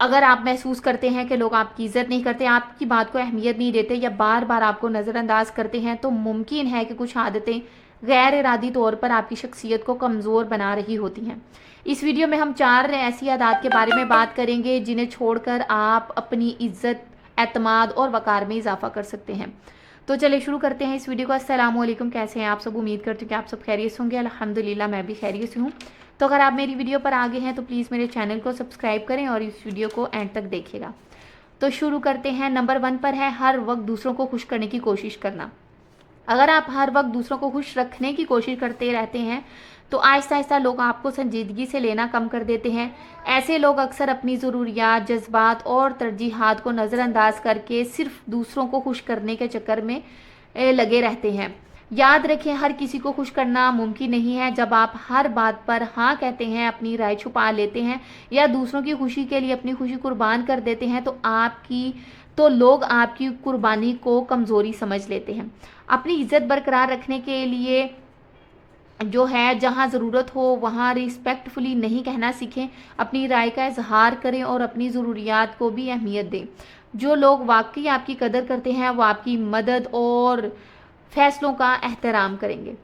अगर आप महसूस करते हैं कि लोग आपकी इज़्ज़त नहीं करते, आपकी बात को अहमियत नहीं देते या बार बार आपको नज़रअंदाज करते हैं, तो मुमकिन है कि कुछ आदतें गैर इरादी तौर पर आपकी शख्सियत को कमज़ोर बना रही होती हैं। इस वीडियो में हम 4 ऐसी आदत के बारे में बात करेंगे जिन्हें छोड़कर आप अपनी इज़्ज़त, एतमाद और वक़ार में इजाफ़ा कर सकते हैं। तो चलिए शुरू करते हैं इस वीडियो को। अस्सलामुअलैकुम, कैसे हैं आप सब? उम्मीद करती हूँ कि आप सब खैरियत से होंगे। अल्हम्दुलिल्लाह मैं भी खैरियत से हूँ। तो अगर आप मेरी वीडियो पर आगे हैं तो प्लीज़ मेरे चैनल को सब्सक्राइब करें और इस वीडियो को एंड तक देखिएगा। तो शुरू करते हैं। नंबर 1 पर है हर वक्त दूसरों को खुश करने की कोशिश करना। अगर आप हर वक्त दूसरों को खुश रखने की कोशिश करते रहते हैं तो आहिस्ता आहिस्ता लोग आपको संजीदगी से लेना कम कर देते हैं। ऐसे लोग अक्सर अपनी ज़रूरियात, जज्बात और तरजीहात को नज़रअंदाज करके सिर्फ दूसरों को खुश करने के चक्कर में लगे रहते हैं। याद रखें, हर किसी को खुश करना मुमकिन नहीं है। जब आप हर बात पर हाँ कहते हैं, अपनी राय छुपा लेते हैं या दूसरों की खुशी के लिए अपनी खुशी कुर्बान कर देते हैं तो लोग आपकी कुर्बानी को कमज़ोरी समझ लेते हैं। अपनी इज़्ज़त बरकरार रखने के लिए जो है, जहाँ ज़रूरत हो वहाँ रिस्पेक्टफुली नहीं कहना सीखें। अपनी राय का इजहार करें और अपनी ज़रूरियात को भी अहमियत दें। जो लोग वाकई आपकी कदर करते हैं वो आपकी मदद और फैसलों का एहतराम करेंगे।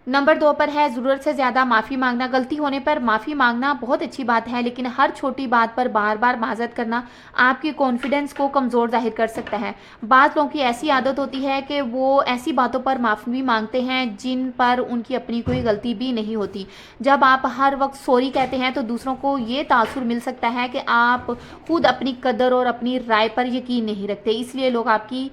नंबर 2 पर है ज़रूरत से ज़्यादा माफ़ी मांगना। गलती होने पर माफ़ी मांगना बहुत अच्छी बात है, लेकिन हर छोटी बात पर बार बार माज़रत करना आपकी कॉन्फिडेंस को कमज़ोर ज़ाहिर कर सकता है। बात लोगों की ऐसी आदत होती है कि वो ऐसी बातों पर माफ़ी मांगते हैं जिन पर उनकी अपनी कोई गलती भी नहीं होती। जब आप हर वक्त सॉरी कहते हैं तो दूसरों को ये तासुर मिल सकता है कि आप खुद अपनी कदर और अपनी राय पर यकीन नहीं रखते, इसलिए लोग आपकी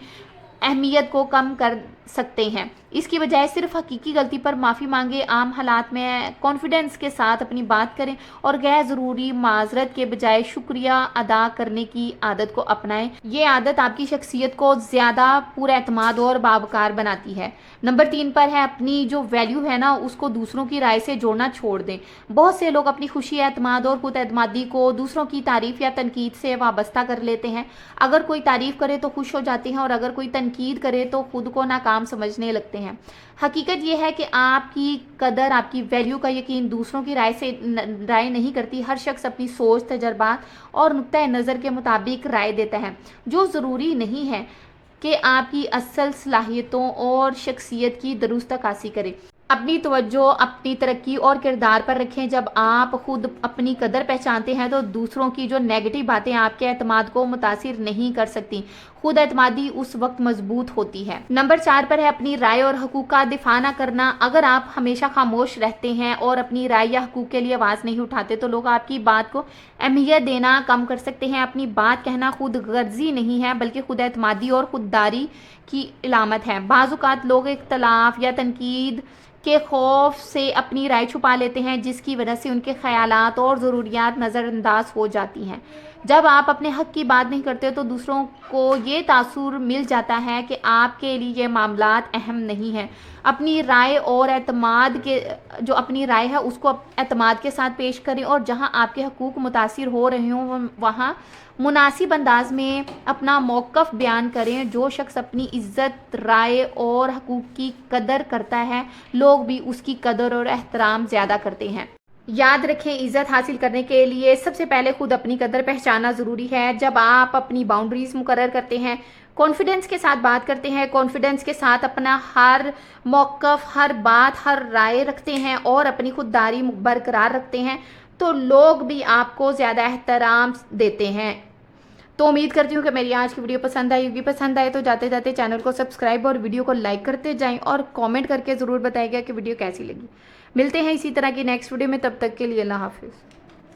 अहमियत को कम कर सकते हैं। इसकी बजाय सिर्फ हकीकी गलती पर माफ़ी मांगे। आम हालात में कॉन्फिडेंस के साथ अपनी बात करें और गैर ज़रूरी माजरत के बजाय शुक्रिया अदा करने की आदत को अपनाएं। ये आदत आपकी शख्सियत को ज़्यादा पुरएतमाद और बावकार बनाती है। नंबर 3 पर है अपनी जो वैल्यू है ना उसको दूसरों की राय से जोड़ना छोड़ दें। बहुत से लोग अपनी खुशी, एतमाद और खुद एतमादी को दूसरों की तारीफ़ या तनकीद से वाबस्ता कर लेते हैं। अगर कोई तारीफ़ करे तो खुश हो जाते हैं और अगर कोई तनकीद करे तो खुद को नाकाम समझने लगते हैं। हकीकत यह है कि आपकी कदर, आपकी वैल्यू का यकीन दूसरों की राय नहीं करती। हर शख्स अपनी सोच, तजर्बात और नुक्ता नज़र के मुताबिक राय देता है, जो ज़रूरी नहीं है कि आपकी असल सलाहियतों और शख्सियत की दुरुस्त अक्कासी करे। अपनी तवज्जो अपनी तरक्की और किरदार पर रखें। जब आप खुद अपनी कदर पहचानते हैं तो दूसरों की जो नेगेटिव बातें आपके एतमाद को मुतासिर नहीं कर सकती। खुद एतमादी उस वक्त मजबूत होती है। नंबर 4 पर है अपनी राय और हकूक़ का दिफा ना करना। अगर आप हमेशा खामोश रहते हैं और अपनी राय या हकूक़ के लिए आवाज़ नहीं उठाते तो लोग आपकी बात को अहमियत देना कम कर सकते हैं। अपनी बात कहना खुद गर्जी नहीं है बल्कि खुद एतमादी और खुददारी की इलामत है। बाज़ औक़ात लोग इख्तलाफ या तनकीद के खौफ से अपनी राय छुपा लेते हैं, जिसकी वजह से उनके ख्यालात और ज़रूरियात नज़रअंदाज हो जाती हैं। जब आप अपने हक़ की बात नहीं करते तो दूसरों को ये तासुर मिल जाता है कि आपके लिए ये मामलात अहम नहीं हैं। अपनी राय और अपनी राय है उसको एतमाद के साथ पेश करें और जहां आपके हकूक़ मुतासिर हो रहे हों वहां मुनासिब अंदाज में अपना मौक़िफ़ बयान करें। जो शख्स अपनी इज़्ज़त, राय और हकूक़ की कदर करता है, लोग भी उसकी कदर और एहतराम ज़्यादा करते हैं। याद रखें, इज़्ज़त हासिल करने के लिए सबसे पहले खुद अपनी कदर पहचानना ज़रूरी है। जब आप अपनी बाउंड्रीज़ मुकर्रर करते हैं, कॉन्फिडेंस के साथ बात करते हैं, कॉन्फिडेंस के साथ अपना हर मौक़िफ़, हर बात, हर राय रखते हैं और अपनी खुददारी बरकरार रखते हैं तो लोग भी आपको ज़्यादा एहतराम देते हैं। तो उम्मीद करती हूँ कि मेरी आज की वीडियो पसंद आई होगी। पसंद आए तो जाते जाते चैनल को सब्सक्राइब और वीडियो को लाइक करते जाएं और कमेंट करके ज़रूर बताइएगा कि वीडियो कैसी लगी। मिलते हैं इसी तरह की नेक्स्ट वीडियो में, तब तक के लिए अल्लाह हाफिज़।